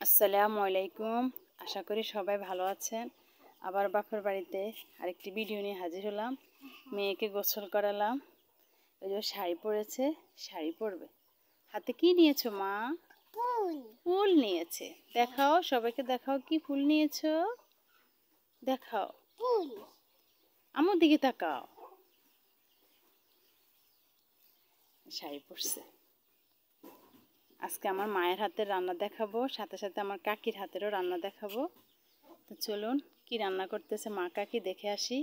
আসসালামু আলাইকুম। আশা করি সবাই ভালো আছেন। আবার বাপের বাড়িতে আরেকটি ভিডিও নিয়ে হাজির হলাম। মেয়েকে গোসল করালাম। ওই যে শাড়ি পরেছে, শাড়ি পরবে। হাতে কি নিয়েছো মা? ফুল। ফুল নিয়েছে। দেখাও, সবাইকে দেখাও কি ফুল নিয়েছো। দেখাও। ফুল। আমার দিকে তাকাও। শাড়ি পরছে। আজকে আমার মায়ের হাতের রান্না দেখাবো, সাথে সাথে আমার কাকির হাতেরও রান্না দেখাবো। তো চলুন কি রান্না করতেছে মা কাকি দেখে আসি।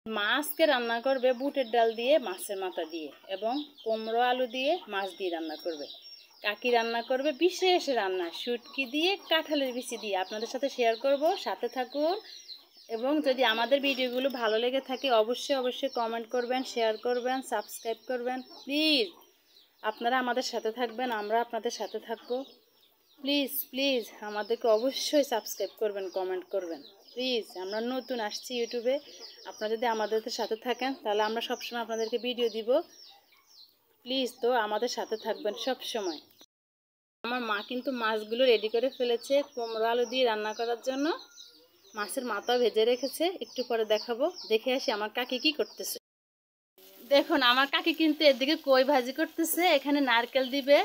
মা আজকে রান্না করবে বুটের ডাল দিয়ে মাছের মাথা দিয়ে এবং কুমড়ো আলু দিয়ে মাছ দিয়ে রান্না করবে। কাকি রান্না করবে বিশেষ রান্না শুটকি দিয়ে কাঁঠালের বিচি দিয়ে। আপনাদের সাথে শেয়ার করব, সাথে থাকুন। এবং যদি আমাদের ভিডিওগুলো ভালো লেগে থাকে অবশ্যই কমেন্ট করবেন, শেয়ার করবেন, সাবস্ক্রাইব করবেন। প্লিজ আপনারা আমাদের সাথে থাকবেন, আমরা আপনাদের সাথে থাকবো। প্লিজ প্লিজ আমাদেরকে অবশ্যই সাবস্ক্রাইব করবেন, কমেন্ট করবেন প্লিজ। আমরা নতুন আসছি ইউটিউবে। আপনারা যদি আমাদের সাথে থাকেন তাহলে আমরা সবসময় আপনাদেরকে ভিডিও দিব। প্লিজ তো আমাদের সাথে থাকবেন সব সময়। আমার মা কিন্তু মাছগুলো রেডি করে ফেলেছে কুমড়ো আলু দিয়ে রান্না করার জন্য। মাছের মাথা ভেজে রেখেছে, একটু পরে দেখাবো। দেখে আসি আমার কাকি কি করতেছে। দেখুন আমার কাকি কিন্তু এদিকে কই ভাজি করতেছে, এখানে নারকেল দিবে।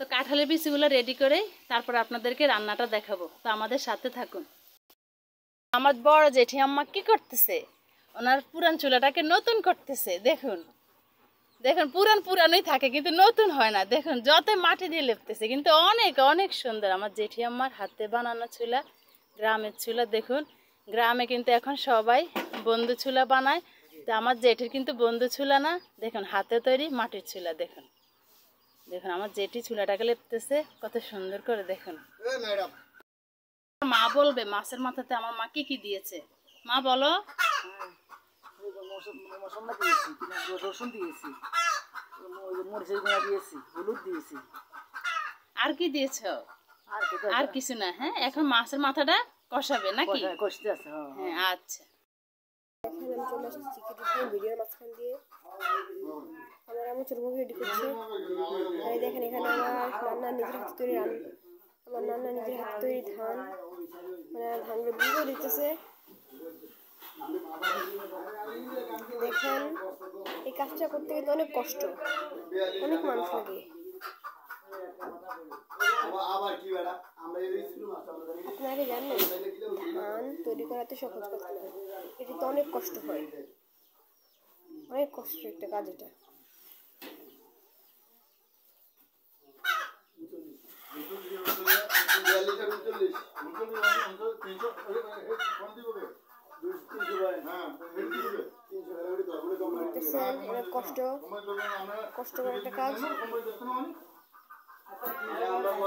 তো কাঁঠালের বিচিগুলো রেডি করে তারপর আপনাদেরকে রান্নাটা দেখাবো। তো আমাদের সাথে থাকুন। আমার বড় জেঠি আম্মা কি করতেছে, ওনার পুরান চুলাটাকে নতুন করতেছে। দেখুন দেখুন পুরানোই থাকে কিন্তু নতুন হয় না। দেখুন যত মাটি দিয়ে লেপতেছে কিন্তু অনেক অনেক সুন্দর আমার জেঠি আম্মার হাতে বানানো চুলা, গ্রামের চুলা। দেখুন গ্রামে কিন্তু এখন সবাই বন্ধু চুলা বানায়, তো আমার জেঠির কিন্তু বন্ধু চুলা না। দেখুন হাতে তৈরি মাটির চুলা। দেখুন দেখুন আমার জেঠি চুলাটাকে লেপতেছে কত সুন্দর করে। দেখুন মা বলবে মাছের মাথাতে আমার মা কি কি দিয়েছে। মা বলো। মশলা দিয়েছি, রসুন দিয়েছি, মরিচের গুঁড়া দিয়েছি, হলুদ দিয়েছি। আর কি দিয়েছ? আর কিছু না। হ্যাঁ এখন মাছের মাথাটা কষাবে নাকি? কষতে আছে। হ্যাঁ আচ্ছা। এখন আমি চলে আসছি ভিডিওর মাঝখান দিয়ে। আমার আমি ছোটভাবে রেডি করছি। আর দেখেন এখানে আমার নান্না নিজের হাতে তৈরি আমার নান্না নিজের হাতে তৈরি ধান, মানে ধানগুলো ভিজে দিতেছে। দেখেন এই কাজটা করতে কিন্তু অনেক কষ্ট, অনেক মানুষ লাগে। আপনারা জানেন ধান তৈরি করাতে সহজ কথা না, এটাতে অনেক কষ্ট হয়, অনেক কষ্টের একটা কাজ এটা। অনেক কষ্টকর একটা কাজ।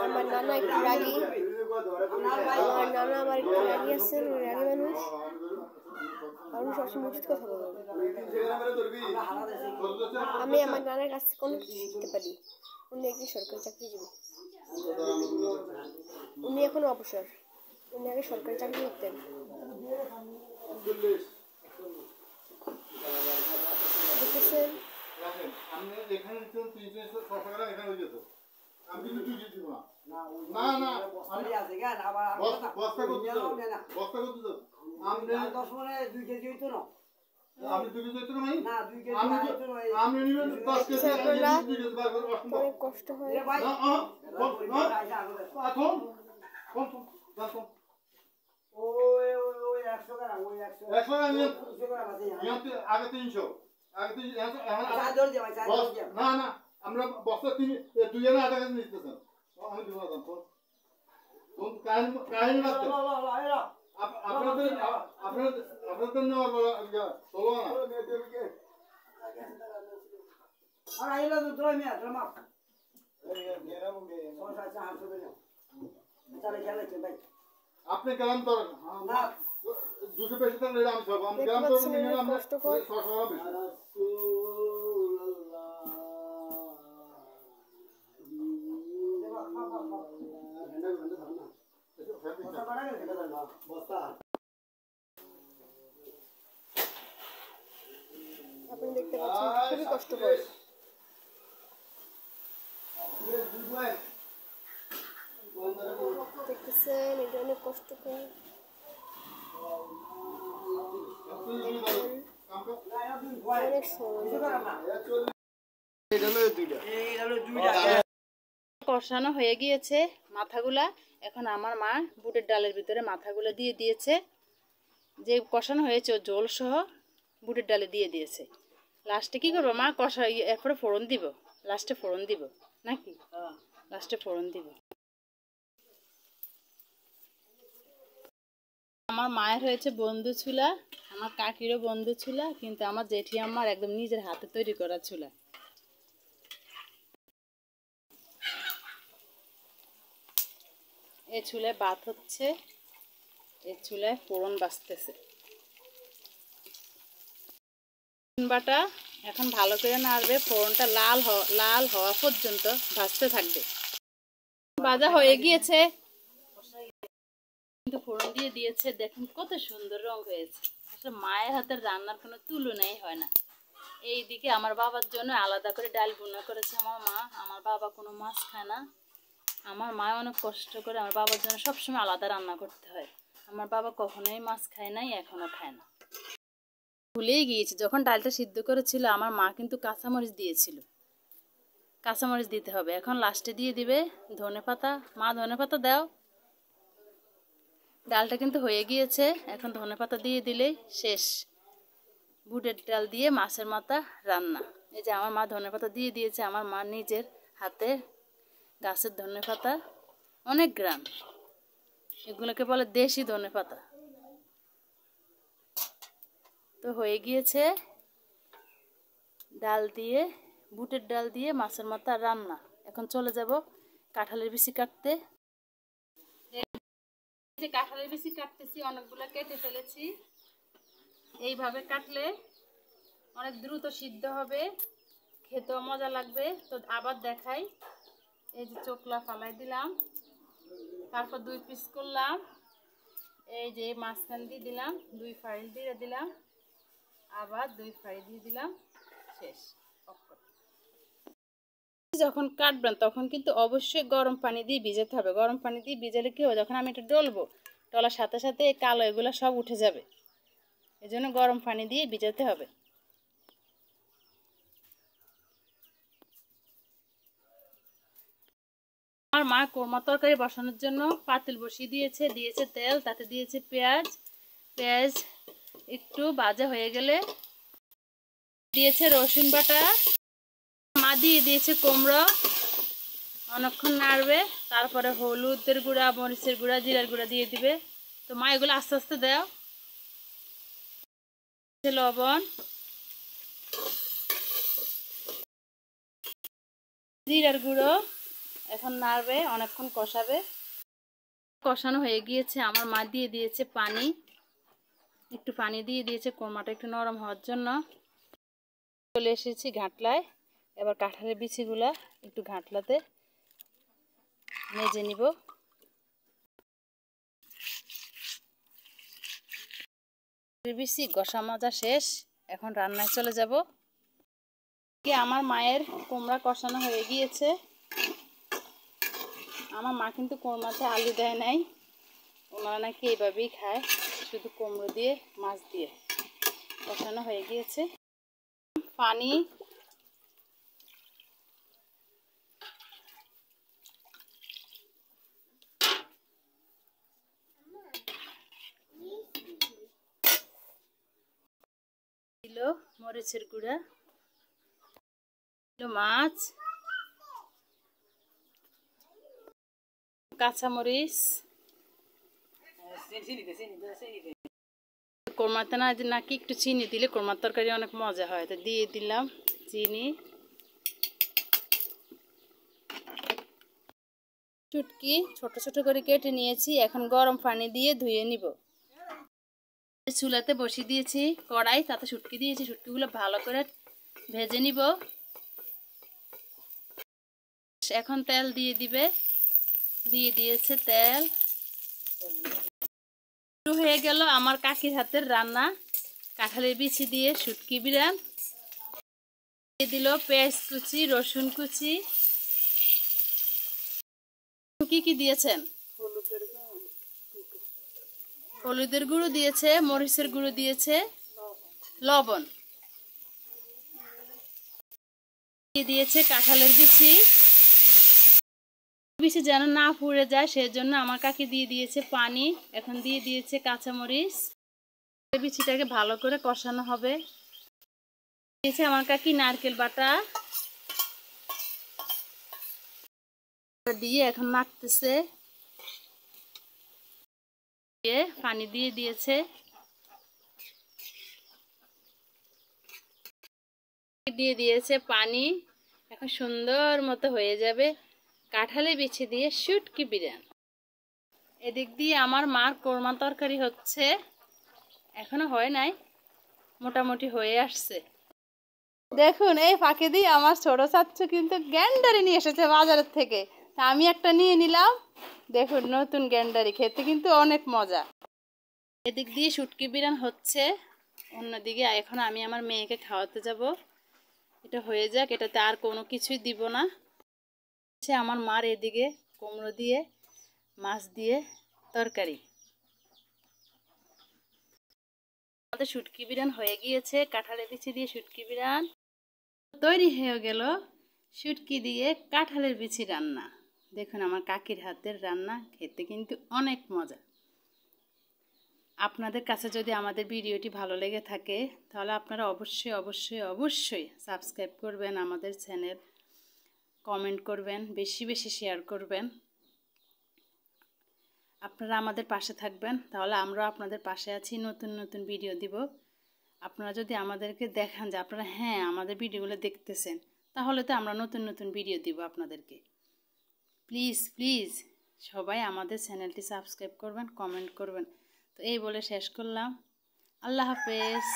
আমার নানা একটু রাগী, আমার একটু রাগী আছেন, রাগী মানুষ। আমি সবসময় উচিত কথা বলবো। আমি আমার নানার কাছ থেকে অনেক কিছু শিখতে পারি। উনি একজন সরকারি চাকরিজীবী, উনি এখনো অবসর। উনি আগে সরকারি চাকরি করতেন। দেখতেছেন অনেক কষ্ট হয়। আগে 300 না না আমরা বস্তা 2 জনের আধা কেজি নিতেছেন। আমি দিব না কোন কাহিনী লাগছে আপনাদের নেওয়ার চলো না। আর আইলা তো তোরা মিয়া ড্রামা আপনি গেলাম তো না দুটো বেশি তো নিলাম সব আমি গেলাম তো নিলাম আমরা 600 বেশি। আপনি দেখতে পাচ্ছেন খুবই কষ্টকর। দেখতেছেন এটা অনেক কষ্টকর। অনেক সহজ। কষানো হয়ে গিয়েছে মাথাগুলা। এখন আমার মা বুটের ডালের ভিতরে মাথাগুলো দিয়ে দিয়েছে, যে কষানো হয়েছে ঝোল সহ বুটের ডালে দিয়ে দিয়েছে। লাস্টে কি করবো মা? কষা এরপরে ফোড়ন দিব, লাস্টে ফোড়ন দিব নাকি? লাস্টে ফোড়ন দিব। আমার মায়ের হয়েছে বন্ধু চুলা, আমার কাকিরও বন্ধু চুলা, কিন্তু আমার জেঠি আমার একদম নিজের হাতে তৈরি করা চুলা। এই চুলায় ভাত হচ্ছে, এই চুলায় ফোড়ন বাজতেছে। বাটা এখন ভালো করে নাড়বে, ফোড়নটা লাল হওয়া পর্যন্ত ভাজতে থাকবে। ভাজা হয়ে গিয়েছে, কিন্তু ফোড়ন দিয়ে দিয়েছে, দেখুন কত সুন্দর রং হয়েছে। আসলে মায়ের হাতের রান্নার কোনো তুলনাই হয় না। এইদিকে আমার বাবার জন্য আলাদা করে ডাল ভুনা করেছে আমার মা। আমার বাবা কোনো মাছ খায় না, আমার মা অনেক কষ্ট করে আমার বাবার জন্য সবসময় আলাদা রান্না করতে হয়। আমার বাবা কখনোই মাছ খায় নাই, এখনও খায় না। ভুলেই গিয়েছি, যখন ডালটা সিদ্ধ করেছিল আমার মা কিন্তু কাঁচামরিচ দিয়েছিল, কাঁচামরিচ দিতে হবে। এখন লাস্টে দিয়ে দিবে ধনেপাতা। মা ধনেপাতা দাও। ডালটা কিন্তু হয়ে গিয়েছে, এখন ধনেপাতা দিয়ে দিলেই শেষ। বুটের ডাল দিয়ে মাছের মাথা রান্না। এই যে আমার মা ধনেপাতা দিয়ে দিয়েছে, আমার মা নিজের হাতে গাছের ধনেপাতা, অনেক গ্রাম, এগুলোকে বলে দেশি ধনেপাতা। তো হয়ে গিয়েছে ডাল দিয়ে, বুটের ডাল দিয়ে মাছের মাথা রান্না। এখন চলে যাব কাঁঠালের বিচি কাটতে। যে কাঁঠালের বিচি কাটতেছি, অনেকগুলো কেটে ফেলেছি। এইভাবে কাটলে অনেক দ্রুত সিদ্ধ হবে, খেতেও মজা লাগবে। তো আবার দেখাই, এই যে চোখলা ফালাই দিলাম, তারপর 2 পিস করলাম, এই যে মাঝখান দিয়ে দিলাম, 2 ফাড়ি দিয়ে দিলাম, আবার 2 ফাড়ি দিয়ে দিলাম, শেষ। যখন কাটবেন তখন কিন্তু অবশ্যই গরম পানি দিয়ে ভিজাতে হবে। গরম পানি দিয়ে ভিজালে কি হবে, যখন আমি এটা ডলবো, ডলার সাথে সাথে এই কালো এগুলো সব উঠে যাবে। এই জন্য গরম পানি দিয়ে ভিজাতে হবে। আমার মা কোরমা তরকারি বসানোর জন্য পাতিল বসিয়ে দিয়েছে, দিয়েছে তেল, তাতে দিয়েছে পেঁয়াজ। পেঁয়াজ একটু ভাজা হয়ে গেলে দিয়েছে রসুন বাটা, মা দিয়ে দিয়েছে কুমড়ো। অনেকক্ষণ নাড়বে, তারপরে হলুদের গুঁড়া, মরিচের গুঁড়া, জিরার গুঁড়া দিয়ে দিবে। তো মা এগুলো আস্তে আস্তে দাও। লবণ, জিরার গুঁড়ো, এখন নাড়বে, অনেকক্ষণ কষাবে। কষানো হয়ে গিয়েছে, আমার মা দিয়ে দিয়েছে পানি, একটু পানি দিয়ে দিয়েছে কোরমাটা একটু নরম হওয়ার জন্য। চলে এসেছি ঘাটলায়। এবার কাঁঠালের বিচিগুলা একটু ঘাটলাতে মেজে নিব। বিচি কষা মজা শেষ, এখন রান্নায় চলে যাব। আমার মায়ের কুমড়া কষানো হয়ে গিয়েছে। আমার মা কিন্তু কোরমাতে আলু দেয় নাই, ওনারা নাকি এইভাবেই খায়, শুধু কুমড়ো দিয়ে মাছ দিয়ে। কষানো হয়ে গিয়েছে, পানি, দিল মরিচের গুঁড়া, দিল মাছ, কাঁচামরিচ, কোরমাতে না নাকি একটু চিনি দিলে কোরমার তরকারি অনেক মজা হয়, তো দিয়ে দিলাম চিনি। চুটকি ছোট ছোট করে কেটে নিয়েছি, এখন গরম পানি দিয়ে ধুয়ে নিব। চুলাতে বসিয়ে দিয়েছি কড়াই, তাতে শুটকি দিয়েছি, শুটকিগুলো ভালো করে ভেজে নিব। এখন তেল দিয়ে দিবে, দিয়ে দিয়েছে তেল। শুরু হয়ে গেল আমার কাকির হাতের রান্না, কাঁঠালের বিচি দিয়ে শুটকি বিরান। দিয়ে দিল পেঁয়াজ কুচি, রসুন কুচি। কি কি দিয়েছেন? হলুদের গুঁড়ো দিয়েছে, মরিচের গুঁড়ো দিয়েছে, লবণ দিয়ে দিয়েছে, কাঁঠালের বিচি বিচি যেন না পুড়ে যায় সেজন্য আমার কাকি দিয়ে দিয়েছে পানি। এখন দিয়ে দিয়েছে কাঁচামরিচ। বিচিটাকে ভালো করে কষানো হবে। দিয়েছে আমার কাকি নারকেল বাটা দিয়ে এখন নাড়তেছে, পানি দিয়ে দিয়েছে, দিয়ে দিয়েছে পানি। এখন সুন্দর মতো হয়ে যাবে কাঁঠালের বিচি দিয়ে শুটকি বিরিয়ানি। এদিক দিয়ে আমার মার কোরমা তরকারি হচ্ছে, এখনো হয় নাই, মোটামুটি হয়ে আসছে। দেখুন এই ফাঁকে দিয়ে আমার ছোট চাচ্চু কিন্তু গ্যান্ডারি নিয়ে এসেছে বাজারের থেকে, তা আমি একটা নিয়ে নিলাম। দেখুন নতুন গ্যান্ডারি, খেতে কিন্তু অনেক মজা। এদিক দিয়ে শুটকি বিরিয়ানি হচ্ছে, অন্যদিকে এখন আমি আমার মেয়েকে খাওয়াতে যাব। এটা হয়ে যাক, এটাতে আর কোনো কিছুই দিব না। আমার মার এদিকে কুমড়ো দিয়ে মাছ দিয়ে তরকারি। আমাদের শুটকি বিরিয়ানি হয়ে গিয়েছে, কাঁঠালের বিচি দিয়ে শুটকি বিরিয়ানি তৈরি হয়ে গেল। শুটকি দিয়ে কাঁঠালের বিচি রান্না। দেখুন আমার কাকির হাতের রান্না, খেতে কিন্তু অনেক মজা। আপনাদের কাছে যদি আমাদের ভিডিওটি ভালো লেগে থাকে তাহলে আপনারা অবশ্যই অবশ্যই অবশ্যই সাবস্ক্রাইব করবেন আমাদের চ্যানেল, কমেন্ট করবেন, বেশি বেশি শেয়ার করবেন। আপনারা আমাদের পাশে থাকবেন, তাহলে আমরা আপনাদের পাশে আছি, নতুন নতুন ভিডিও দিব। আপনারা যদি আমাদেরকে দেখান যে আপনারা হ্যাঁ আমাদের ভিডিওগুলো দেখতেছেন, তাহলে তো আমরা নতুন নতুন ভিডিও দিব আপনাদেরকে। প্লিজ প্লিজ সবাই আমাদের চ্যানেলটি সাবস্ক্রাইব করবেন, কমেন্ট করবেন। তো এই বলে শেষ করলাম। আল্লাহ হাফেজ।